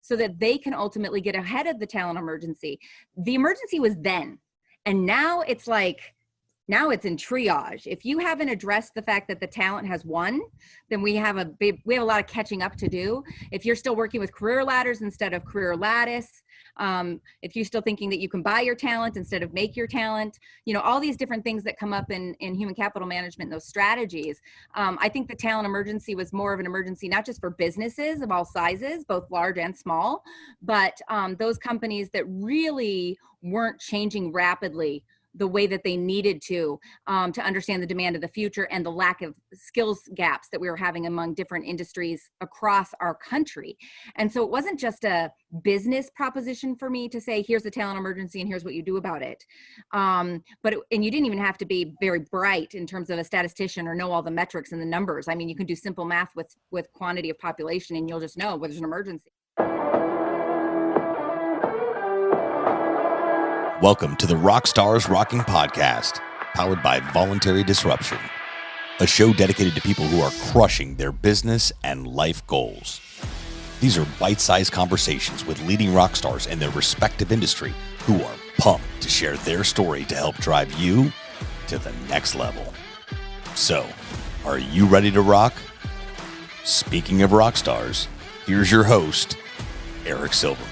so that they can ultimately get ahead of the talent emergency. The emergency was then, and now it's in triage. If you haven't addressed the fact that the talent has won, then we have a lot of catching up to do. If you're still working with career ladders instead of career lattice, if you're still thinking that you can buy your talent instead of make your talent, all these different things that come up in human capital management, those strategies. I think the talent emergency was more of an emergency, not just for businesses of all sizes, both large and small, but those companies that really weren't changing rapidly the way that they needed to understand the demand of the future and the lack of skills gaps that we were having among different industries across our country. And so it wasn't just a business proposition for me to say, here's the talent emergency and here's what you do about it. And you didn't even have to be very bright in terms of a statistician or know all the metrics and the numbers. I mean, you can do simple math with quantity of population and you'll just know whether there's an emergency. Welcome to the RockstarsRocking podcast, powered by Voluntary Disruption, a show dedicated to people who are crushing their business and life goals. These are bite-sized conversations with leading rock stars in their respective industry who are pumped to share their story to help drive you to the next level. So, are you ready to rock? Speaking of rock stars, here's your host, Eric Silverman.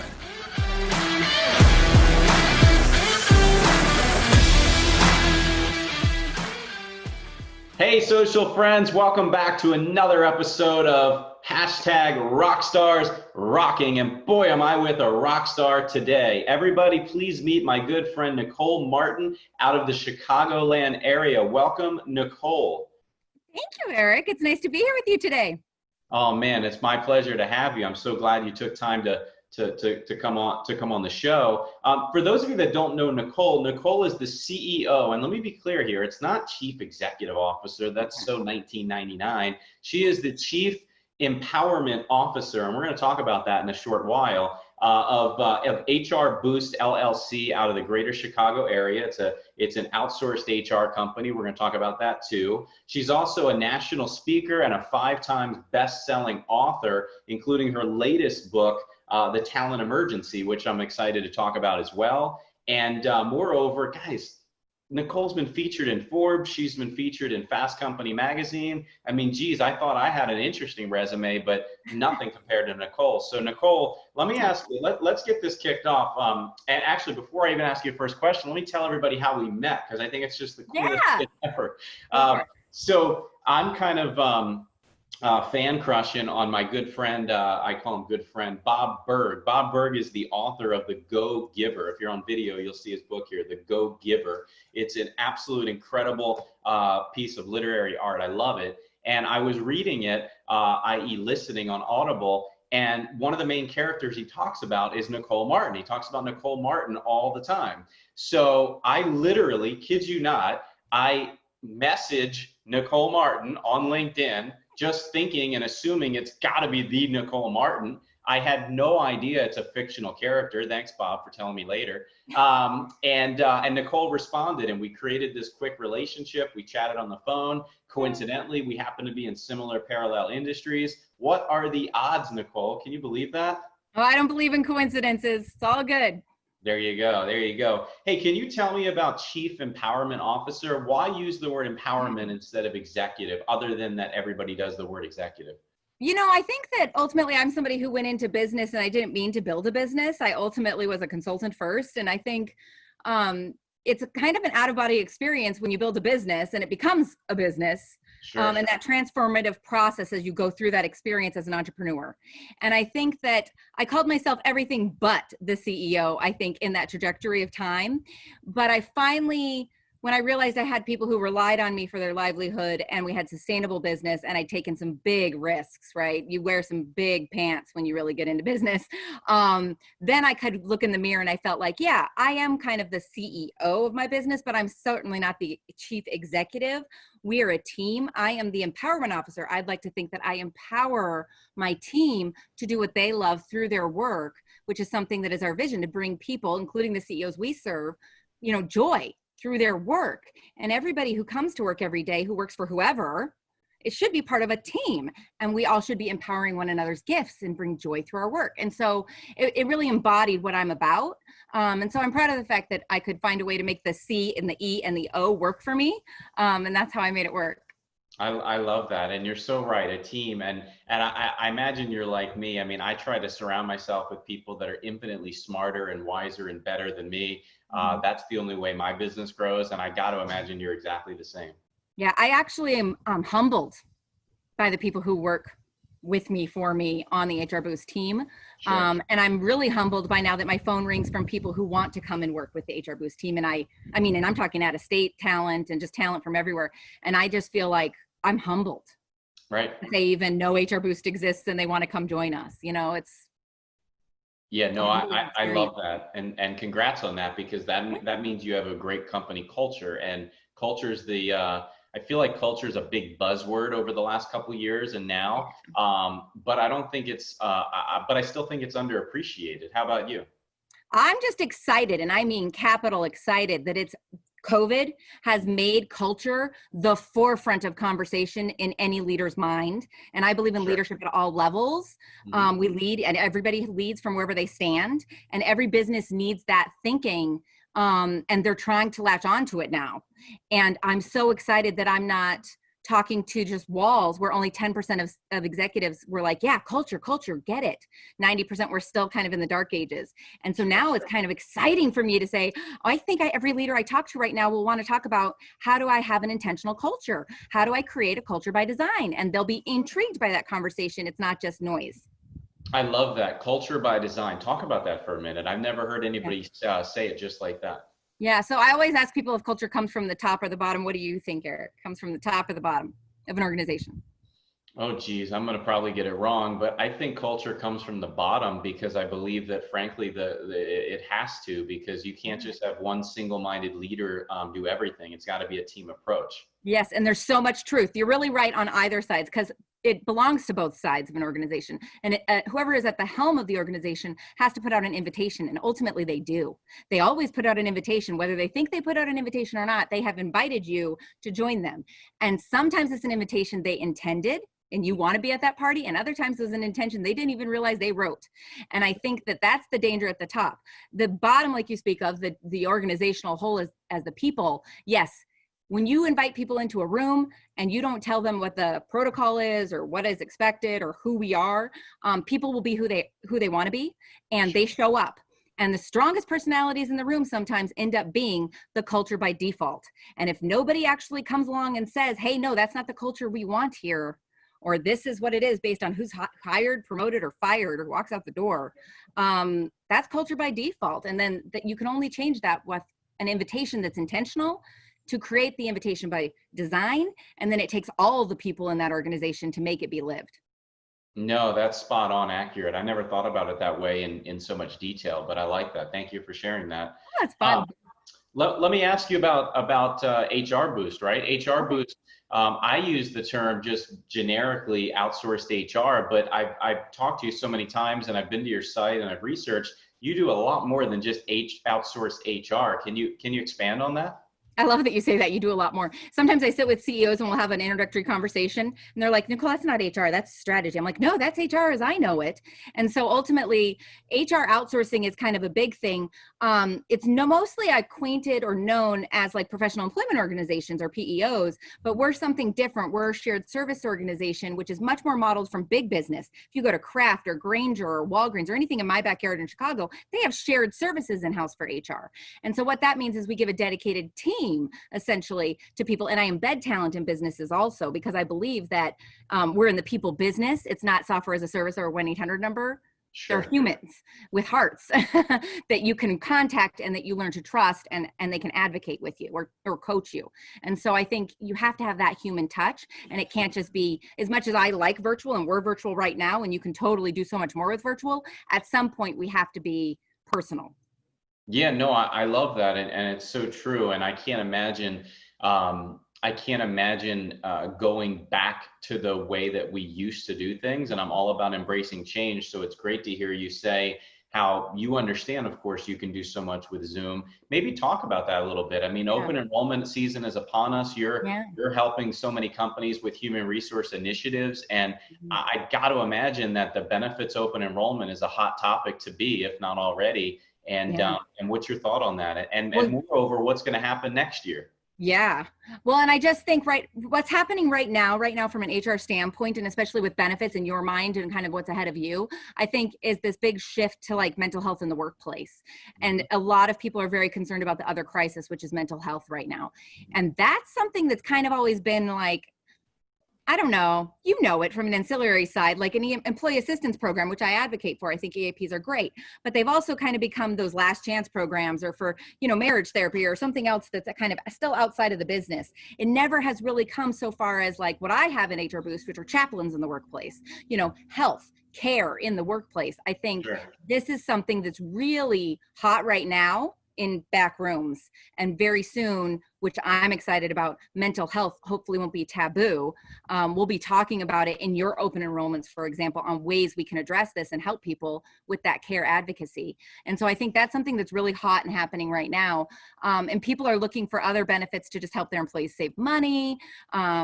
Hey, social friends, welcome back to another episode of #RockstarsRocking. And boy, am I with a rock star today. Everybody, please meet my good friend, Nicole Martin, out of the Chicagoland area. Welcome, Nicole. Thank you, Eric. It's nice to be here with you today. Oh man, it's my pleasure to have you. I'm so glad you took time to come on the show. For those of you that don't know Nicole is the CEO, and let me be clear here, it's not Chief Executive Officer. That's so 1999. She is the Chief Empowerment Officer, and we're going to talk about that in a short while, of HRBoost LLC out of the greater Chicago area. It's an outsourced HR company. We're going to talk about that too. She's also a national speaker and a 5-time best-selling author, including her latest book, The Talent Emergency, which I'm excited to talk about as well. And moreover, guys, Nicole's been featured in Forbes. She's been featured in Fast Company magazine. I mean, geez, I thought I had an interesting resume, but nothing compared to Nicole. So Nicole, let me ask you, let's get this kicked off. And actually, before I even ask you the first question, let me tell everybody how we met, because I think it's just the coolest shit ever. So I'm kind of fan crushing on my good friend, I call him good friend, Bob Berg. Bob Berg is the author of The Go Giver. If you're on video, you'll see his book here, The Go Giver. It's an absolute incredible piece of literary art. I love it. And I was reading it, i.e. listening on Audible, and one of the main characters he talks about is Nicole Martin. He talks about Nicole Martin all the time. So I literally, kid you not, I message Nicole Martin on LinkedIn, just thinking and assuming it's got to be the Nicole Martin. I had no idea it's a fictional character. Thanks, Bob, for telling me later. And Nicole responded, and we created this quick relationship. We chatted on the phone. Coincidentally, we happen to be in similar parallel industries. What are the odds, Nicole? Can you believe that? Oh, I don't believe in coincidences. It's all good. There you go. There you go. Hey, can you tell me about Chief Empowerment Officer? Why use the word empowerment instead of executive, other than that everybody does the word executive? I think that ultimately I'm somebody who went into business and I didn't mean to build a business. I ultimately was a consultant first. And I think it's a kind of an out-of-body experience when you build a business and it becomes a business. Sure. And that transformative process as you go through that experience as an entrepreneur. And I think that I called myself everything but the CEO, I think, in that trajectory of time. But I finally, when I realized I had people who relied on me for their livelihood and we had sustainable business and I'd taken some big risks, right? You wear some big pants when you really get into business. Then I could look in the mirror and I felt like, yeah, I am kind of the CEO of my business, but I'm certainly not the chief executive. We are a team. I am the empowerment officer. I'd like to think that I empower my team to do what they love through their work, which is something that is our vision, to bring people, including the CEOs we serve, joy through their work. And everybody who comes to work every day, who works for whoever, it should be part of a team, and we all should be empowering one another's gifts and bring joy through our work. And so it really embodied what I'm about. And so I'm proud of the fact that I could find a way to make the C and the E and the O work for me. And that's how I made it work. I love that. And you're so right, a team. And I imagine you're like me. I mean, I try to surround myself with people that are infinitely smarter and wiser and better than me. That's the only way my business grows. And I got to imagine you're exactly the same. Yeah, I actually am humbled by the people who work with me, for me on the HRBoost team. Sure. And I'm really humbled by now that my phone rings from people who want to come and work with the HRBoost team. And I mean, and I'm talking out of state talent and just talent from everywhere. And I just feel like I'm humbled. Right. That they even know HRBoost exists and they want to come join us. You know, it's. Yeah, no, I love that. And congrats on that, because that means you have a great company culture, and culture's I feel like culture is a big buzzword over the last couple of years and now, but I don't think it's, but I still think it's underappreciated. How about you? I'm just excited, and I mean capital excited, that COVID has made culture the forefront of conversation in any leader's mind. And I believe in leadership at all levels. We lead, and everybody leads from wherever they stand, and every business needs that thinking. And they're trying to latch onto it now. And I'm so excited that I'm not talking to just walls where only 10% of executives were like, yeah, culture, get it. 90% were still kind of in the dark ages. And so now it's kind of exciting for me to say, I think every leader I talk to right now will want to talk about, how do I have an intentional culture? How do I create a culture by design? And they'll be intrigued by that conversation. It's not just noise. I love that. Culture by design. Talk about that for a minute. I've never heard anybody say it just like that. Yeah. So I always ask people if culture comes from the top or the bottom. What do you think, Eric? Comes from the top or the bottom of an organization? Oh, geez, I'm going to probably get it wrong, but I think culture comes from the bottom, because I believe that, frankly, it has to, because you can't just have one single-minded leader do everything. It's got to be a team approach. Yes, and there's so much truth. You're really right on either sides, because it belongs to both sides of an organization. And whoever is at the helm of the organization has to put out an invitation, and ultimately they do. They always put out an invitation, whether they think they put out an invitation or not. They have invited you to join them. And sometimes it's an invitation they intended, and you want to be at that party, and other times there's an intention they didn't even realize they wrote. And I think that that's the danger at the top. The bottom, like you speak of, the organizational whole as the people, yes, when you invite people into a room and you don't tell them what the protocol is or what is expected or who we are, people will be who they want to be, and they show up. And the strongest personalities in the room sometimes end up being the culture by default. And if nobody actually comes along and says, hey, no, that's not the culture we want here, or this is what it is based on who's hired, promoted, or fired, or walks out the door, that's culture by default. And then that you can only change that with an invitation that's intentional, to create the invitation by design. And then it takes all the people in that organization to make it be lived. No, that's spot on accurate. I never thought about it that way in so much detail, but I like that. Thank you for sharing that. That's fun. Let me ask you about HRBoost, right? HRBoost, I use the term just generically outsourced HR, but I've talked to you so many times, and I've been to your site and I've researched. You do a lot more than just outsourced HR. Can you expand on that? I love that you say that. You do a lot more. Sometimes I sit with CEOs and we'll have an introductory conversation and they're like, Nicole, that's not HR, that's strategy. I'm like, no, that's HR as I know it. And so ultimately HR outsourcing is kind of a big thing. It's mostly acquainted or known as like professional employment organizations or PEOs, but we're something different. We're a shared service organization, which is much more modeled from big business. If you go to Kraft or Grainger or Walgreens or anything in my backyard in Chicago, they have shared services in-house for HR. And so what that means is we give a dedicated team essentially to people. And I embed talent in businesses also, because I believe that we're in the people business. It's not software as a service or a 1-800 number. Sure. They're humans with hearts that you can contact and that you learn to trust, and they can advocate with you or coach you. And so I think you have to have that human touch, and it can't just be, as much as I like virtual and we're virtual right now, and you can totally do so much more with virtual, at some point we have to be personal. Yeah, no, I love that. And it's so true. And I can't imagine, going back to the way that we used to do things. And I'm all about embracing change. So it's great to hear you say how you understand, of course, you can do so much with Zoom. Maybe talk about that a little bit. I mean, open enrollment season is upon us. You're helping so many companies with human resource initiatives. And I got to imagine that the benefits open enrollment is a hot topic to be, if not already. And what's your thought on that? And moreover, what's going to happen next year? Yeah. Well, and I just think, what's happening right now from an HR standpoint, and especially with benefits in your mind and kind of what's ahead of you, I think is this big shift to like mental health in the workplace. And a lot of people are very concerned about the other crisis, which is mental health right now. And that's something that's kind of always been like, I don't know, you know it from an ancillary side, like an employee assistance program, which I advocate for. I think EAPs are great, but they've also kind of become those last chance programs, or for, marriage therapy or something else that's kind of still outside of the business. It never has really come so far as like what I have in HRBoost, which are chaplains in the workplace, health care in the workplace. I think this is something that's really hot right now in back rooms, and very soon, which I'm excited about, mental health hopefully won't be taboo. We'll be talking about it in your open enrollments, for example, on ways we can address this and help people with that care advocacy. And so I think that's something that's really hot and happening right now. And people are looking for other benefits to just help their employees save money,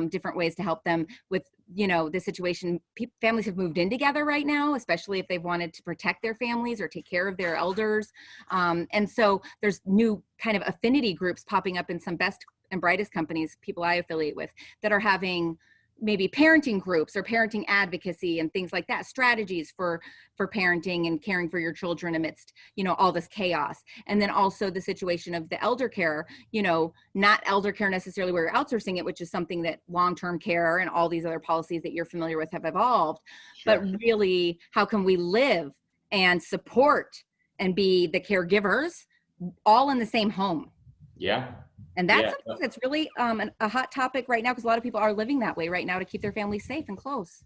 different ways to help them with the situation. Families have moved in together right now, especially if they've wanted to protect their families or take care of their elders. And so there's new kind of affinity groups popping up in some best and brightest companies, people I affiliate with, that are having maybe parenting groups or parenting advocacy and things like that, strategies for parenting and caring for your children amidst, all this chaos. And then also the situation of the elder care, not elder care necessarily where you're outsourcing it, which is something that long-term care and all these other policies that you're familiar with have evolved, but really how can we live and support and be the caregivers all in the same home? Yeah. And that's something that's really a hot topic right now, because a lot of people are living that way right now to keep their families safe and close.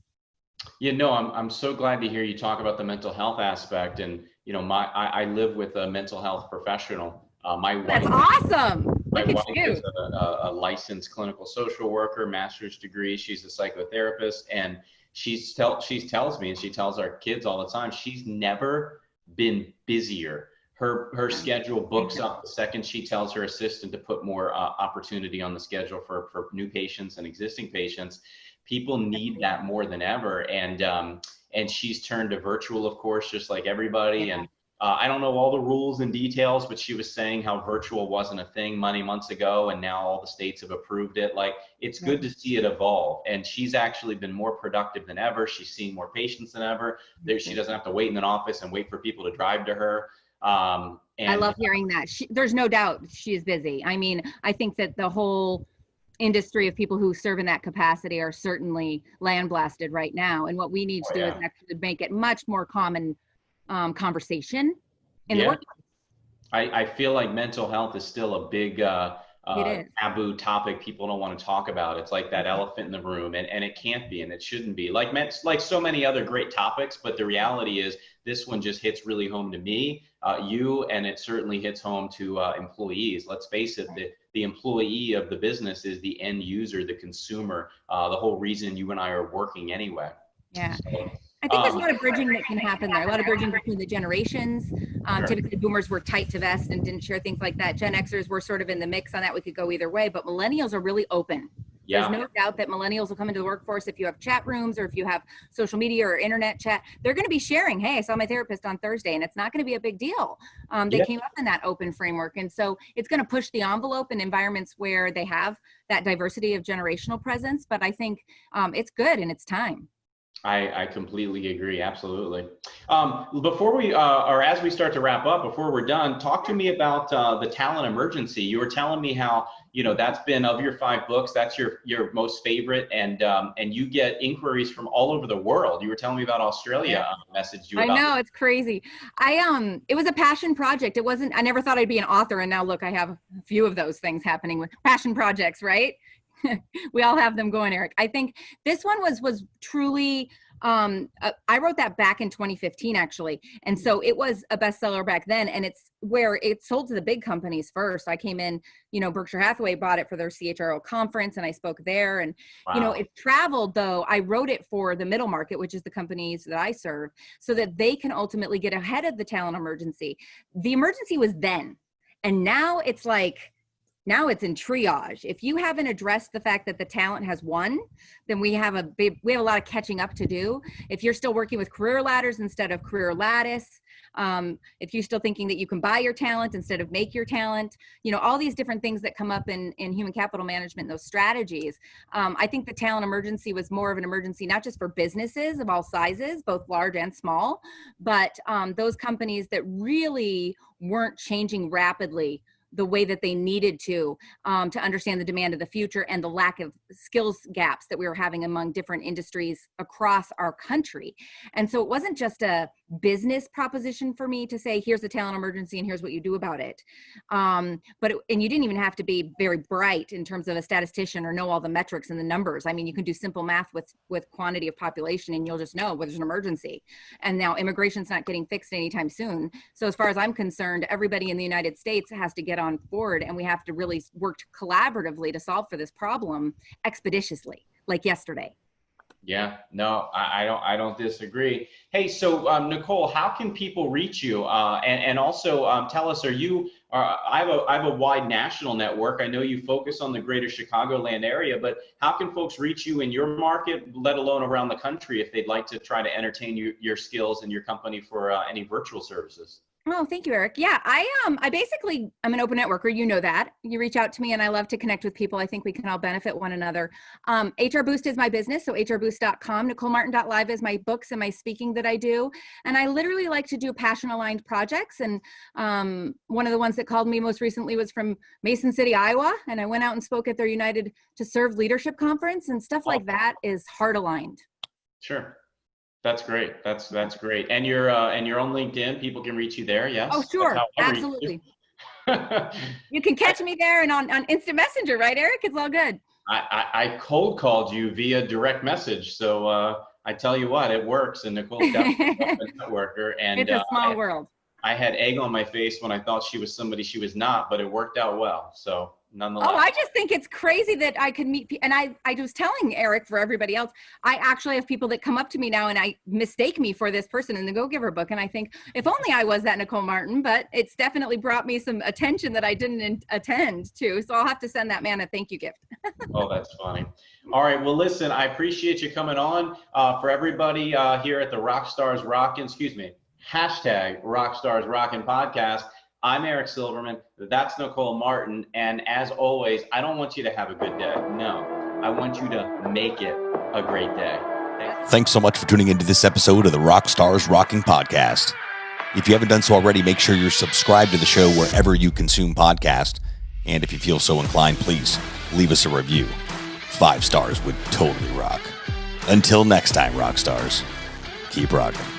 I'm so glad to hear you talk about the mental health aspect. And, I live with a mental health professional. My wife, that's awesome. My wife is a licensed clinical social worker, master's degree. She's a psychotherapist, and she tells me, and she tells our kids all the time, she's never been busier. Her schedule books up the second she tells her assistant to put more opportunity on the schedule for new patients and existing patients. People need that more than ever. And she's turned to virtual, of course, just like everybody. And I don't know all the rules and details, but she was saying how virtual wasn't a thing many months ago, and now all the states have approved it. Like, it's good to see it evolve. And she's actually been more productive than ever. She's seen more patients than ever. She doesn't have to wait in an office and wait for people to drive to her. And I love hearing that. There's no doubt she is busy. I mean, I think that the whole industry of people who serve in that capacity are certainly land-blasted right now. And what we need to do is actually make it much more common conversation in the workplace. I feel like mental health is still a big taboo topic people don't want to talk about. It's like that elephant in the room, and it can't be, and it shouldn't be. Like so many other great topics, but the reality is this one just hits really home to me, and it certainly hits home to employees. Let's face it, the employee of the business is the end user, the consumer, the whole reason you and I are working anyway. Yeah. So, I think there's a lot of bridging that can happen there. A lot of bridging between the generations. Typically boomers were tight to vest and didn't share things like that. Gen Xers were sort of in the mix on that. We could go either way, but millennials are really open. There's no doubt that millennials will come into the workforce if you have chat rooms or if you have social media or internet chat. They're going to be sharing, hey, I saw my therapist on Thursday, and it's not going to be a big deal. They came up in that open framework. And so it's going to push the envelope in environments where they have that diversity of generational presence. But I think it's good and it's time. I completely agree. Absolutely. Before we, or as we start to wrap up, before we're done, talk to me about the talent emergency. You were telling me how, that's been, of your 5 books, that's your most favorite, and you get inquiries from all over the world. You were telling me about Australia. Messaged you about. I know, it's crazy. It was a passion project. I never thought I'd be an author, and now look, I have a few of those things happening with passion projects, right? We all have them going, Eric. I think this one was truly I wrote that back in 2015, actually. And so it was a bestseller back then. And it's where it sold to the big companies first. I came in, Berkshire Hathaway bought it for their CHRO conference and I spoke there. And, Wow. it traveled, though. I wrote it for the middle market, which is the companies that I serve, so that they can ultimately get ahead of the talent emergency. The emergency was then. And now it's in triage. If you haven't addressed the fact that the talent has won, then we have a lot of catching up to do. If you're still working with career ladders instead of career lattice, if you're still thinking that you can buy your talent instead of make your talent, all these different things that come up in human capital management, those strategies. I think the talent emergency was more of an emergency, not just for businesses of all sizes, both large and small, but those companies that really weren't changing rapidly the way that they needed to understand the demand of the future and the lack of skills gaps that we were having among different industries across our country. And so it wasn't just a business proposition for me to say, here's the talent emergency and here's what you do about it. And you didn't even have to be very bright in terms of a statistician or know all the metrics and the numbers. I mean, you can do simple math with quantity of population and you'll just know whether there's an emergency. And now immigration's not getting fixed anytime soon. So as far as I'm concerned, everybody in the United States has to get on board, and we have to really work collaboratively to solve for this problem expeditiously, like yesterday. Yeah, no, I don't disagree. Hey, so Nicole, how can people reach you? And also tell us, I have a wide national network. I know you focus on the greater Chicagoland area, but how can folks reach you in your market, let alone around the country, if they'd like to try to entertain your skills and your company for any virtual services? Oh, thank you, Eric. Yeah, I'm an open networker. You know that. You reach out to me and I love to connect with people. I think we can all benefit one another. HRBoost is my business, so HRBoost.com. NicoleMartin.live is my books and my speaking that I do. And I literally like to do passion-aligned projects. And one of the ones that called me most recently was from Mason City, Iowa. And I went out and spoke at their United to Serve Leadership Conference, and stuff like that is heart-aligned. Sure. That's great. That's great. And you're on LinkedIn. People can reach you there. Yes. Oh, sure. Absolutely. You can catch me there and on Instant Messenger, right, Eric? It's all good. I cold called you via direct message. So I tell you what, it works. And Nicole's definitely a networker. And it's a small world. I had egg on my face when I thought she was somebody she was not, but it worked out well. So nonetheless. Oh, I just think it's crazy that I could meet people. And I was telling Eric, for everybody else, I actually have people that come up to me now and I mistake me for this person in the Go Giver book. And I think, if only I was that Nicole Martin, but it's definitely brought me some attention that I didn't attend to. So I'll have to send that man a thank you gift. Oh, that's funny. All right. Well, listen, I appreciate you coming on. For everybody here at the RockstarsRocking, #RockstarsRocking podcast. I'm Eric Silverman. That's Nicole Martin. And as always, I don't want you to have a good day. No, I want you to make it a great day. Thanks so much for tuning into this episode of the RockstarsRocking podcast. If you haven't done so already, make sure you're subscribed to the show wherever you consume podcasts. And if you feel so inclined, please leave us a review. 5 stars would totally rock. Until next time, rock stars, keep rocking.